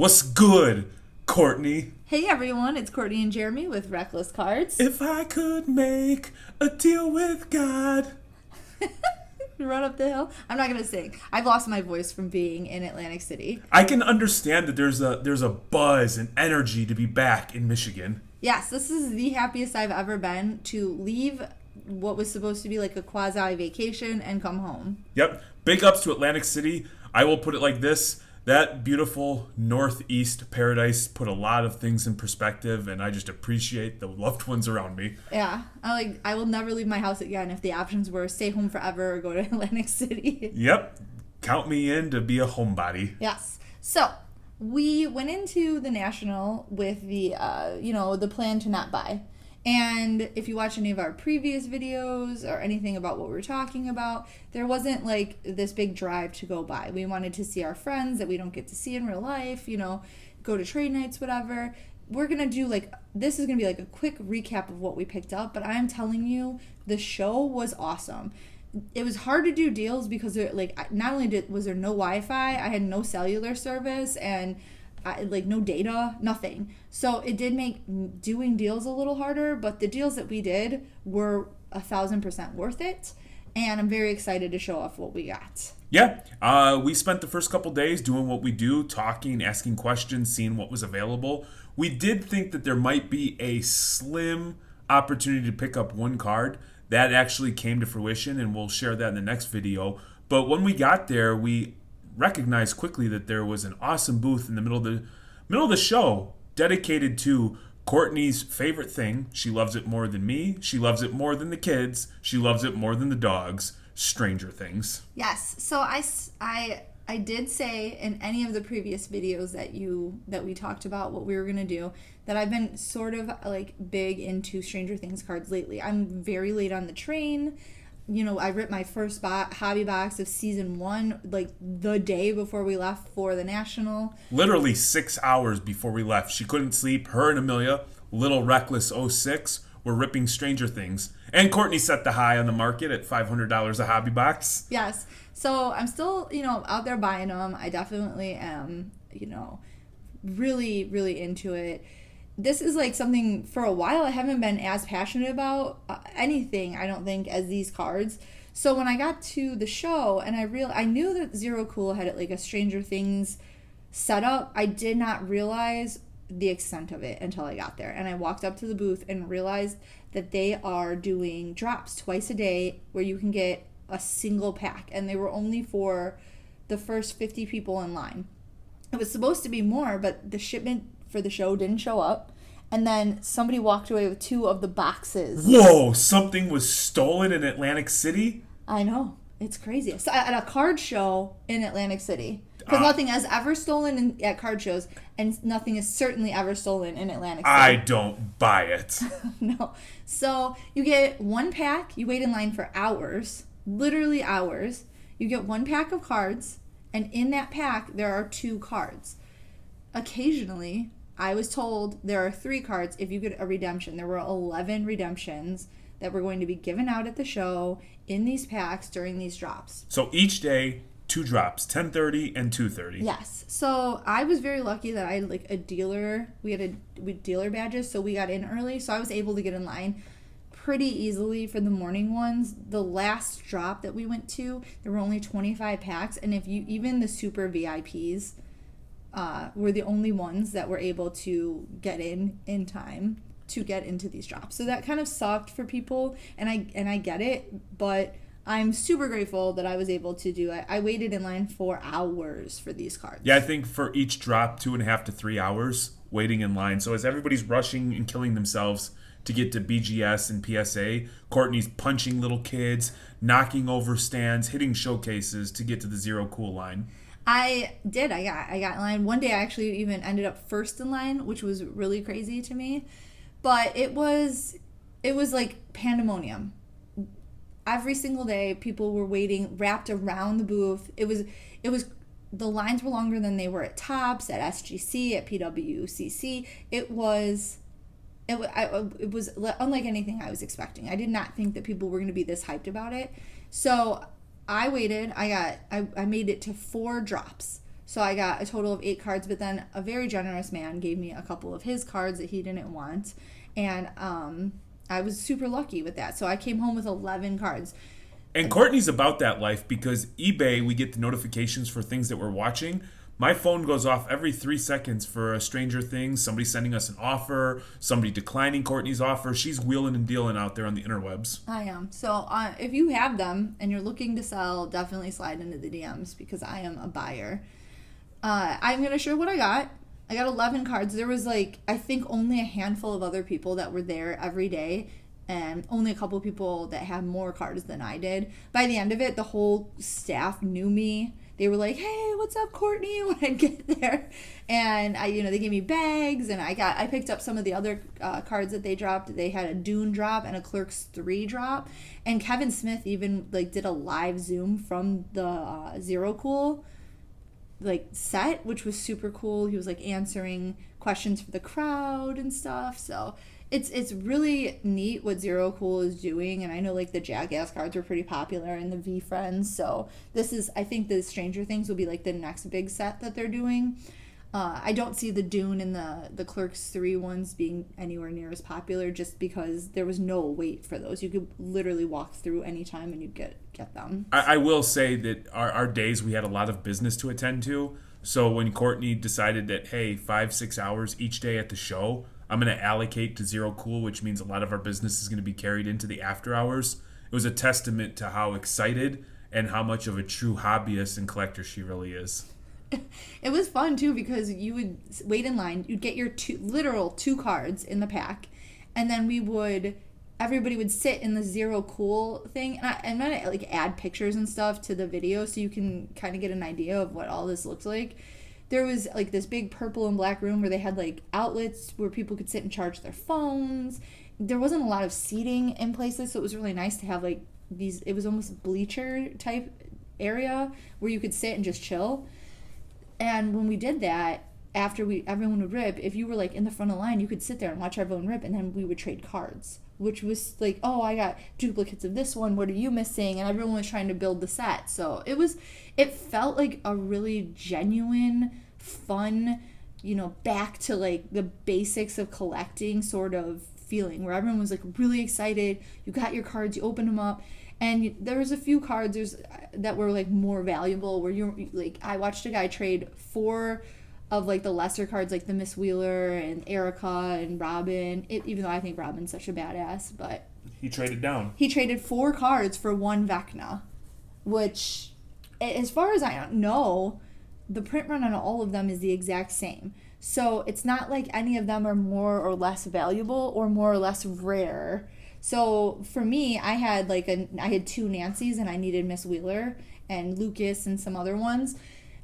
What's good, Courtney? Hey everyone, it's Courtney and Jeremy with Reckless Cards. If I could make a deal with God. Run up the hill. I'm not gonna sing. I've lost my voice from being in Atlantic City. I can understand that there's a buzz and energy to be back in Michigan. Yes, this is the happiest I've ever been to leave what was supposed to be like a quasi vacation and come home. Yep. Big ups to Atlantic City. I will put it like this. That beautiful northeast paradise put a lot of things in perspective, and I just appreciate the loved ones around me. Yeah, I will never leave my house again if the options were stay home forever or go to Atlantic City. Yep. Count me in to be a homebody. Yes. So we went into the National with the plan to not buy. And if you watch any of our previous videos or anything about what we were talking about, there wasn't like this big drive to go buy. We wanted to see our friends that we don't get to see in real life, go to trade nights, whatever. We're going to do this is going to be like a quick recap of what we picked up, but I'm telling you, the show was awesome. It was hard to do deals because not only was there no Wi-Fi, I had no cellular service and no data, nothing. So it did make doing deals a little harder, but the deals that we did were 1,000% worth it. And I'm very excited to show off what we got. Yeah, we spent the first couple days doing what we do, talking, asking questions, seeing what was available. We did think that there might be a slim opportunity to pick up one card. That actually came to fruition, and we'll share that in the next video. But when we got there, we recognized quickly that there was an awesome booth in the middle of the show dedicated to Courtney's favorite thing. She loves it more than me. She loves it more than the kids. She loves it more than the dogs. Stranger Things. Yes. So I did say in any of the previous videos that we talked about what we were going to do that I've been sort of big into Stranger Things cards lately. I'm very late on the train. I ripped my first hobby box of season 1 the day before we left for the National. Literally 6 hours before we left. She couldn't sleep. Her and Amelia, Little Reckless 06, were ripping Stranger Things. And Courtney set the high on the market at $500 a hobby box. Yes. So I'm still, out there buying them. I definitely am, really, really into it. This is something for a while I haven't been as passionate about anything, I don't think, as these cards. So when I got to the show and I knew that Zero Cool had a Stranger Things setup, I did not realize the extent of it until I got there. And I walked up to the booth and realized that they are doing drops twice a day where you can get a single pack. And they were only for the first 50 people in line. It was supposed to be more, but the shipment for the show didn't show up, and then somebody walked away with 2 of the boxes. Whoa, something was stolen in Atlantic City? I know, it's crazy. So at a card show in Atlantic City, because nothing is ever stolen at card shows, and nothing is certainly ever stolen in Atlantic City. I don't buy it. No. So you get 1 pack, you wait in line for hours, literally hours. You get 1 pack of cards, and in that pack there are 2 cards. Occasionally, I was told there are 3 cards if you get a redemption. There were 11 redemptions that were going to be given out at the show in these packs during these drops. So each day, 2 drops, 10:30 and 2:30. Yes. So I was very lucky that I had a dealer. We had dealer badges, so we got in early. So I was able to get in line pretty easily for the morning ones. The last drop that we went to, there were only 25 packs, and even the super VIPs were the only ones that were able to get in time to get into these drops. So that kind of sucked for people, and I get it, but I'm super grateful that I was able to do it. I waited in line for hours for these cards. Yeah, I think for each drop, 2.5 to 3 hours waiting in line. So as everybody's rushing and killing themselves to get to BGS and PSA, Courtney's punching little kids, knocking over stands, hitting showcases to get to the Zero Cool line. I did. I got in line. One day I actually even ended up first in line, which was really crazy to me. But it was like pandemonium. Every single day people were waiting, wrapped around the booth. It was the lines were longer than they were at Topps, at SGC, at PWCC. It was unlike anything I was expecting. I did not think that people were going to be this hyped about it. So I waited. I made it to 4 drops. So I got a total of 8 cards, but then a very generous man gave me a couple of his cards that he didn't want. And I was super lucky with that. So I came home with 11 cards. And Courtney's about that life because eBay, we get the notifications for things that we're watching. My phone goes off every 3 seconds for a Stranger Things, somebody sending us an offer, somebody declining Courtney's offer. She's wheeling and dealing out there on the interwebs. I am. So if you have them and you're looking to sell, definitely slide into the DMs because I am a buyer. I'm going to show what I got. I got 11 cards. There was I think only a handful of other people that were there every day. And only a couple of people that had more cards than I did. By the end of it, the whole staff knew me. They were like, "Hey, what's up, Courtney?" when I get there. And they gave me bags, and I picked up some of the other cards that they dropped. They had a Dune drop and a Clerks 3 drop. And Kevin Smith even did a live Zoom from the Zero Cool set, which was super cool. He was answering questions for the crowd and stuff. So it's really neat what Zero Cool is doing, and I know the Jackass cards were pretty popular and the V Friends. So this is, I think, the Stranger Things will be the next big set that they're doing. I don't see the Dune and the Clerks 3 ones being anywhere near as popular, just because there was no wait for those. You could literally walk through anytime and you'd get them. I will say that our days, we had a lot of business to attend to. So when Courtney decided that, hey, 5-6 hours each day at the show, I'm going to allocate to Zero Cool, which means a lot of our business is going to be carried into the after hours. It was a testament to how excited and how much of a true hobbyist and collector she really is. It was fun too because you would wait in line. You'd get your literal two cards in the pack, and then everybody would sit in the Zero Cool thing. And I'm gonna add pictures and stuff to the video so you can kind of get an idea of what all this looks like. There was this big purple and black room where they had outlets where people could sit and charge their phones. There wasn't a lot of seating in places, so it was really nice to have these. It was almost bleacher type area where you could sit and just chill. And when we did that, after everyone would rip, if you were in the front of the line, you could sit there and watch everyone rip, and then we would trade cards, which was oh, I got duplicates of this one, what are you missing? And everyone was trying to build the set. So it felt like a really genuine, fun, back to the basics of collecting sort of feeling, where everyone was really excited. You got your cards, you opened them up. And there was a few cards that were more valuable, where I watched a guy trade 4 of the lesser cards, the Miss Wheeler and Erica and Robin. Even though I think Robin's such a badass, but he traded down. He traded 4 cards for 1 Vecna, which, as far as I know, the print run on all of them is the exact same. So it's not any of them are more or less valuable or more or less rare. So for me, I had I had 2 Nancys, and I needed Miss Wheeler and Lucas and some other ones.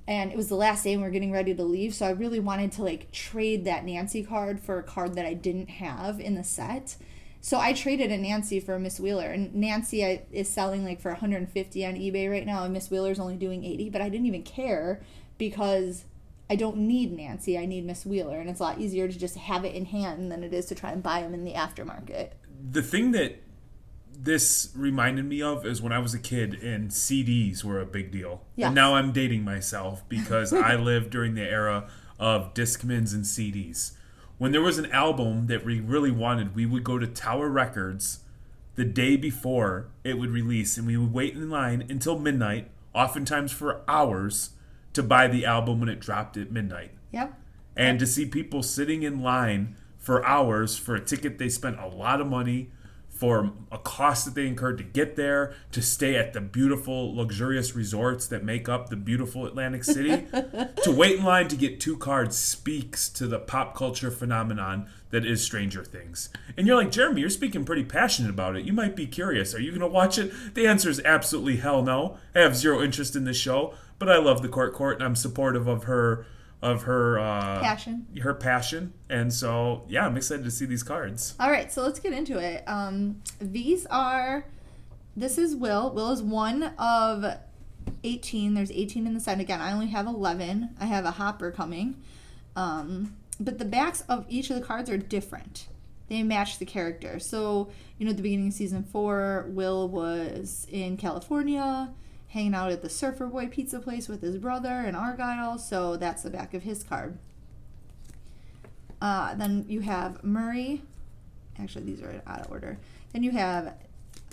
And it was the last day and we were getting ready to leave, so I really wanted to trade that Nancy card for a card that I didn't have in the set. So I traded a Nancy for a Miss Wheeler, and Nancy is selling for $150 on eBay right now, and Miss Wheeler's only doing $80. But I didn't even care because I don't need Nancy, I need Miss Wheeler, and it's a lot easier to just have it in hand than it is to try and buy them in the aftermarket. The thing that this reminded me of is when I was a kid and CDs were a big deal. Yes. And now I'm dating myself because I lived during the era of Discmans and CDs. When there was an album that we really wanted, we would go to Tower Records the day before it would release, and we would wait in line until midnight, oftentimes for hours, to buy the album when it dropped at midnight. Yep. And to see people sitting in line for hours for a ticket they spent a lot of money, for a cost that they incurred to get there, to stay at the beautiful, luxurious resorts that make up the beautiful Atlantic City, to wait in line to get 2 cards speaks to the pop culture phenomenon that is Stranger Things. And you're like, Jeremy, you're speaking pretty passionate about it. You might be curious. Are you going to watch it? The answer is absolutely hell no. I have zero interest in this show, but I love the Court, and I'm supportive of her passion. And so I'm excited to see these cards. All right, so let's get into it. This is Will is one of 18. There's 18 in the set. Again, I only have 11. I have a hopper coming, but the backs of each of the cards are different. They match the character. So at the beginning of season 4, Will was in California, hanging out at the Surfer Boy pizza place with his brother and Argyle. So that's the back of his card. Then you have Murray. Actually, these are out of order. Then you have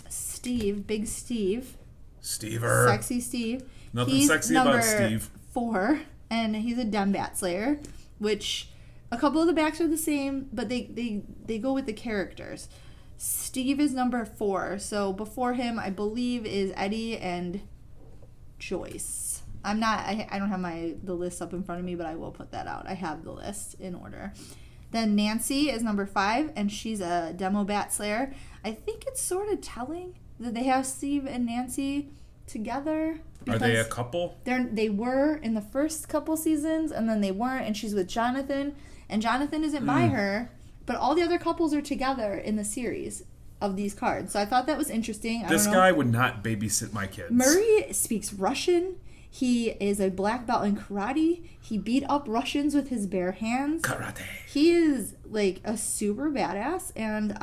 Steve, Big Steve. Stever. Sexy Steve. Nothing He's sexy number about Steve. 4, and he's a Dembat Slayer, which a couple of the backs are the same, but they go with the characters. Steve is number 4, so before him, I believe, is Eddie and Joyce. I don't have the list up in front of me, but I will put that out. I have the list in order. Then Nancy is number 5, and she's a Demo Bat Slayer. I think it's sort of telling that they have Steve and Nancy together. Are they a couple? They were in the first couple seasons, and then they weren't, and she's with Jonathan, and Jonathan isn't by her, but all the other couples are together in the series of these cards. So I thought that was interesting. This guy would not babysit my kids. Murray speaks Russian. He is a black belt in karate. He beat up Russians with his bare hands. Karate. He is like a super badass, and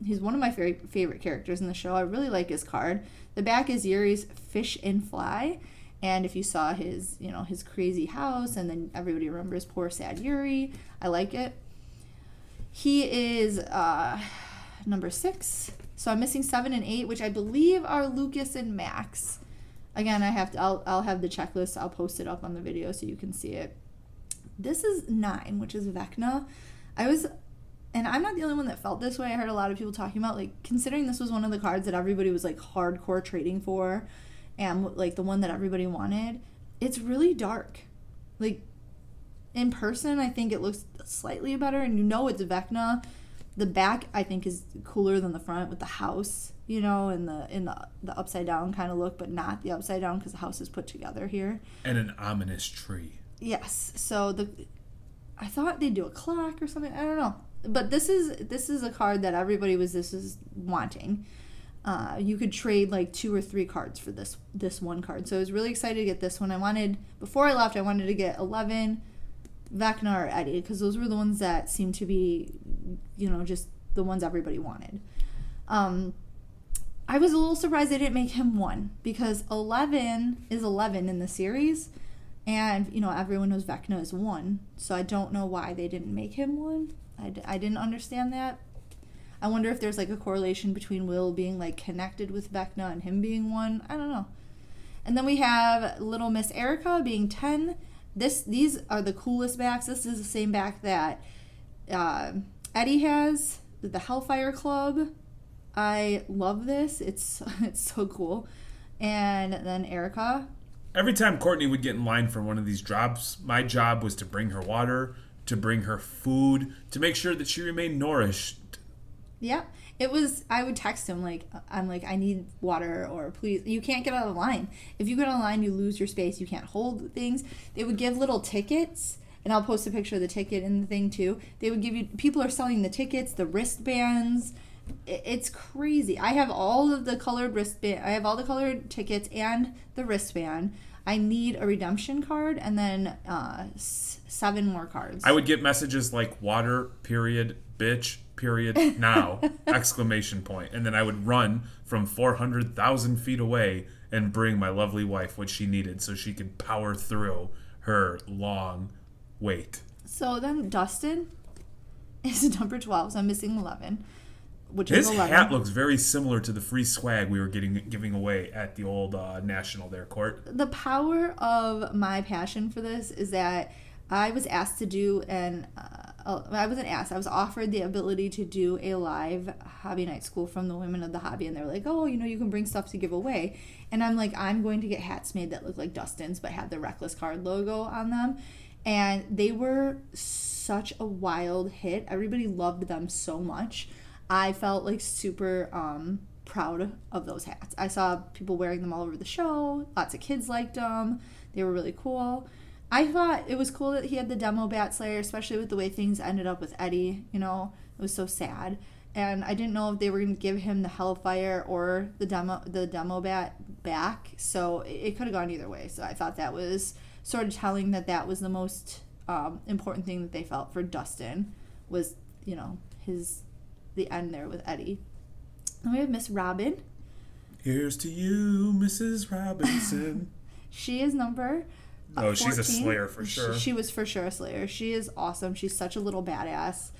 he's one of my favorite characters in the show. I really like his card. The back is Yuri's Fish and Fly, and if you saw his crazy house, and then everybody remembers poor sad Yuri. I like it. He is number 6, so I'm missing 7 and 8, which I believe are Lucas and Max. Again, I'll have the checklist. I'll post it up on the video so you can see it. This is 9, which is Vecna. And I'm not the only one that felt this way. I heard a lot of people talking about, like, considering this was one of the cards that everybody was, like, hardcore trading for, and, like, the one that everybody wanted, it's really dark. Like, in person, I think it looks slightly better, and it's Vecna. The back, I think, is cooler than the front with the house, and the upside down kind of look, but not the upside down because the house is put together here. And an ominous tree. Yes. So I thought they'd do a clock or something. I don't know. But this is a card that everybody was wanting. You could trade like 2 or 3 cards for this one card. So I was really excited to get this one. Before I left, I wanted to get 11, Vecna, or Eddie, because those were the ones that seemed to be, just the ones everybody wanted. I was a little surprised they didn't make him 1, because 11 is 11 in the series, and everyone knows Vecna is 1, so I don't know why they didn't make him 1. I didn't understand that. I wonder if there's like a correlation between Will being like connected with Vecna and him being 1. I don't know. And then we have Little Miss Erica being 10. These are the coolest backs. This is the same back that Eddie has, the Hellfire Club. I love this. It's so cool. And then Erica. Every time Courtney would get in line for one of these drops, my job was to bring her water, to bring her food, to make sure that she remained nourished. Yeah. I would text him I need water, or please, you can't get out of line. If you get out of line, you lose your space. You can't hold things. They would give little tickets, and I'll post a picture of the ticket in the thing too. They would give you, people are selling the tickets, the wristbands. It's crazy. I have all of the colored wristband. I have all the colored tickets and the wristband. I need a redemption card and then 7 more cards. I would get messages like water, period, bitch, period, now, exclamation point. And then I would run from 400,000 feet away and bring my lovely wife what she needed so she could power through her long wait. So then Dustin is number 12, so I'm missing 11. His hat looks very similar to the free swag we were giving away at the old National there, Court. The power of my passion for this is that I was asked to do I wasn't asked. I was offered the ability to do a live hobby night school from the women of the hobby, and they were like, "Oh, you can bring stuff to give away." And I'm like, I'm going to get hats made that look like Dustin's but had the Reckless Card logo on them, and they were such a wild hit. Everybody loved them so much. I felt like super proud of those hats. I saw people wearing them all over the show. Lots of kids liked them. They were really cool. I thought it was cool that he had the Demo Bat Slayer, especially with the way things ended up with Eddie. It was so sad. And I didn't know if they were going to give him the Hellfire or the Demo Bat back. So it could have gone either way. So I thought that was sort of telling that was the most important thing that they felt for Dustin was, the end there with Eddie. Then we have Miss Robin. Here's to you, Mrs. Robinson. She is number Oh, 14. she's a slayer for sure. She was for sure a slayer. She is awesome. She's such a little badass.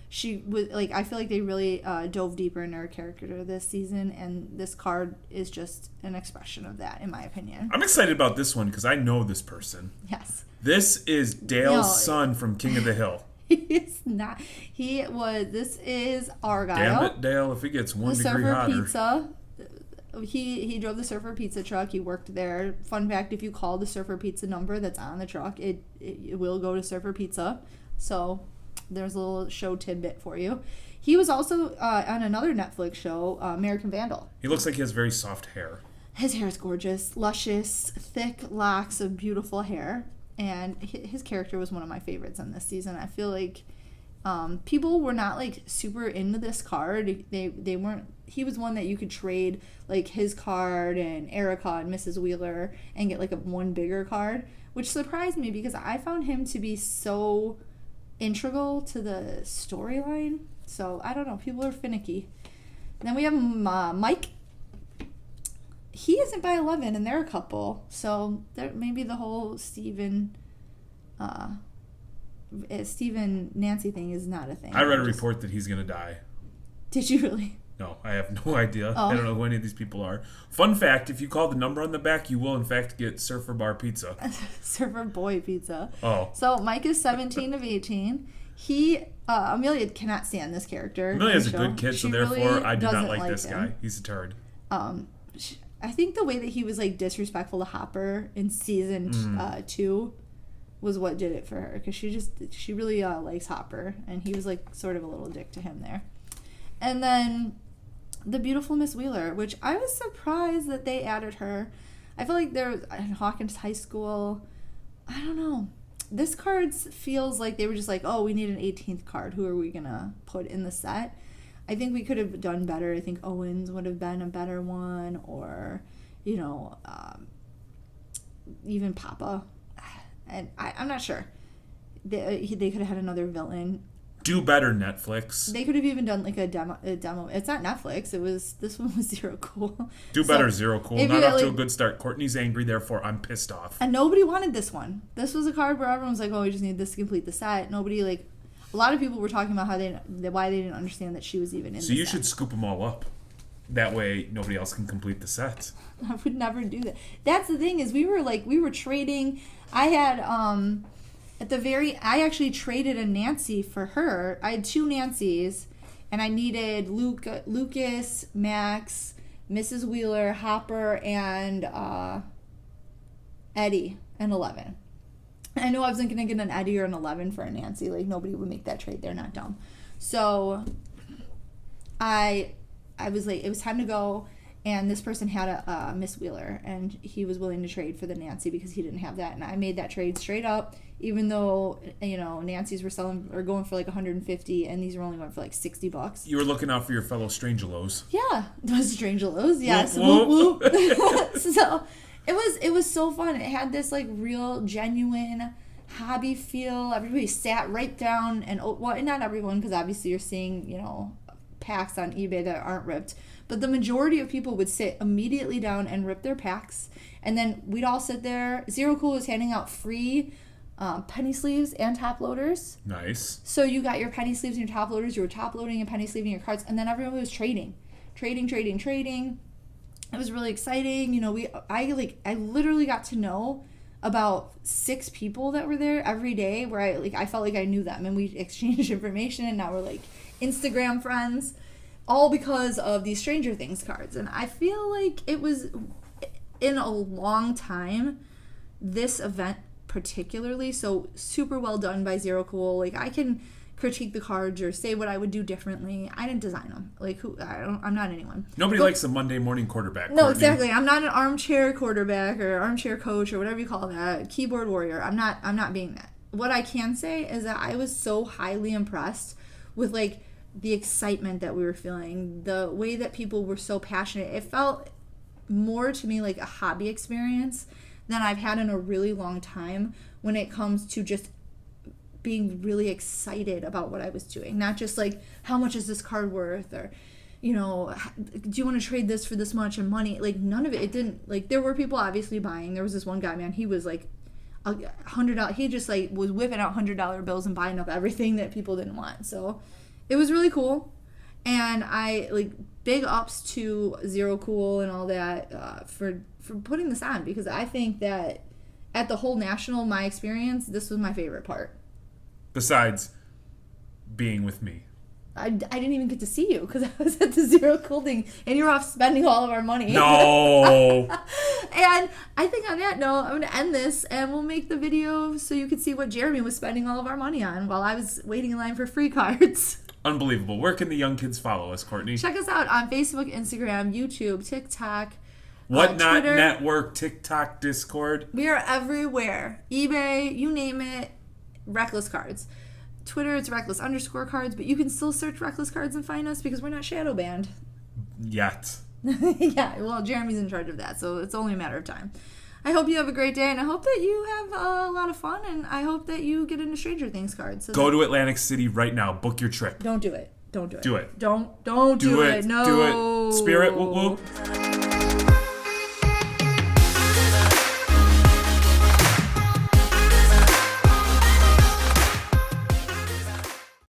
She was like, I feel like they really dove deeper into her character this season, and this card is just an expression of that, in my opinion. I'm excited about this one because I know this person. Yes. This is Dale's son from King of the Hill. He is not. This is Argyle. Damn it, Dale, if it gets 1 the degree Surfer hotter. Pizza. He drove the Surfer Pizza truck. He worked there. Fun fact, if you call the Surfer Pizza number that's on the truck, it will go to Surfer Pizza. So there's a little show tidbit for you. He was also on another Netflix show, American Vandal. He looks like he has very soft hair. His hair is gorgeous. Luscious, thick locks of beautiful hair. And his character was one of my favorites on this season. I feel like people were not like super into this card. They weren't. He was one that you could trade like his card and Erica and Mrs. Wheeler and get like one bigger card, which surprised me because I found him to be so integral to the storyline. So I don't know. People are finicky. And then we have Mike. He isn't by 11, and they're a couple. So maybe the whole Steven Nancy thing is not a thing. I read a report that he's going to die. Did you really? No, I have no idea. Oh. I don't know who any of these people are. Fun fact, if you call the number on the back, you will in fact get Surfer Bar Pizza. Surfer Boy Pizza. Oh. So Mike is 17 of 18. Amelia cannot stand this character. Amelia's a good kid, so therefore really I do not doesn't like this him. guy. He's a turd. I think the way that he was like disrespectful to Hopper in season 2 was what did it for her, because she really likes Hopper, and he was like sort of a little dick to him there. And then the beautiful Miss Wheeler, which I was surprised that they added her. I feel like they're in Hawkins High School. I don't know. This card feels like they were just like, oh, we need an 18th card. Who are we gonna put in the set? I think we could have done better. I think Owens would have been a better one, or, even Papa. And I'm not sure. They could have had another villain. Do better, Netflix. They could have even done like a demo. It's not Netflix. This one was Zero Cool. Do better, Zero Cool. Not off to a good start. Courtney's angry, therefore I'm pissed off. And nobody wanted this one. This was a card where everyone was like, oh, we just need this to complete the set. Nobody, like, a lot of people were talking about why they didn't understand that she was even in the set. So you should scoop them all up. That way nobody else can complete the set. I would never do that. That's the thing, is we were trading. I had, I actually traded a Nancy for her. I had 2 Nancys, and I needed Lucas, Max, Mrs. Wheeler, Hopper, and Eddie, and 11. I know I wasn't going to get an Eddie or an 11 for a Nancy. Like, nobody would make that trade. They're not dumb. So I was like, it was time to go, and this person had a Miss Wheeler, and he was willing to trade for the Nancy because he didn't have that. And I made that trade straight up, even though, Nancy's were selling or going for like 150, and these were only going for like $60. You were looking out for your fellow Strangelos. Yeah, those Strangelos, yes. Whoop, whoop. Whoop, whoop. So it was so fun. It had this like real genuine hobby feel. Everybody sat right down, and not everyone, because obviously you're seeing packs on eBay that aren't ripped, but the majority of people would sit immediately down and rip their packs, and then we'd all sit there. Zero Cool was handing out free penny sleeves and top loaders. Nice. So you got your penny sleeves and your top loaders. You were top loading and penny sleeving your cards, and then everyone was trading. It was really exciting. I literally got to know about 6 people that were there every day, where I felt like I knew them, and we exchanged information, and now we're like Instagram friends, all because of these Stranger Things cards. And I feel like it was, in a long time, this event particularly, so super well done by Zero Cool. Like, I can critique the cards or say what I would do differently. I didn't design them. Like, I'm not anyone. Nobody likes a Monday morning quarterback. No, Courtney. exactly. I'm not an armchair quarterback or armchair coach or whatever you call that. Keyboard warrior. I'm not being that. What I can say is that I was so highly impressed with like the excitement that we were feeling, the way that people were so passionate. It felt more to me like a hobby experience than I've had in a really long time when it comes to just being really excited about what I was doing. Not just like, how much is this card worth, or you know, do you want to trade this for this much and money? Like, none of it. It didn't, like, there were people obviously buying. There was this one guy, man, he was like $100. He just like was whipping out $100 bills and buying up everything that people didn't want. So it was really cool. And I like big ups to Zero Cool and all that for putting this on, because I think that at the whole national, my experience, this was my favorite part. Besides being with me. I didn't even get to see you because I was at the Zero Cool thing and you were off spending all of our money. No. And I think on that note, I'm going to end this and we'll make the video so you can see what Jeremy was spending all of our money on while I was waiting in line for free cards. Unbelievable. Where can the young kids follow us, Courtney? Check us out on Facebook, Instagram, YouTube, TikTok, Whatnot Twitter. Network, TikTok, Discord. We are everywhere. eBay, you name it, Reckless Cards. Twitter, it's Reckless_cards, but you can still search Reckless Cards and find us because we're not shadow banned. Yet. Yeah, well, Jeremy's in charge of that, so it's only a matter of time. I hope you have a great day, and I hope that you have a lot of fun, and I hope that you get into Stranger Things cards. So go to Atlantic City right now. Book your trip. Don't do it. Don't do it. Do it. Don't do it. No. Do it. Spirit, whoop whoop.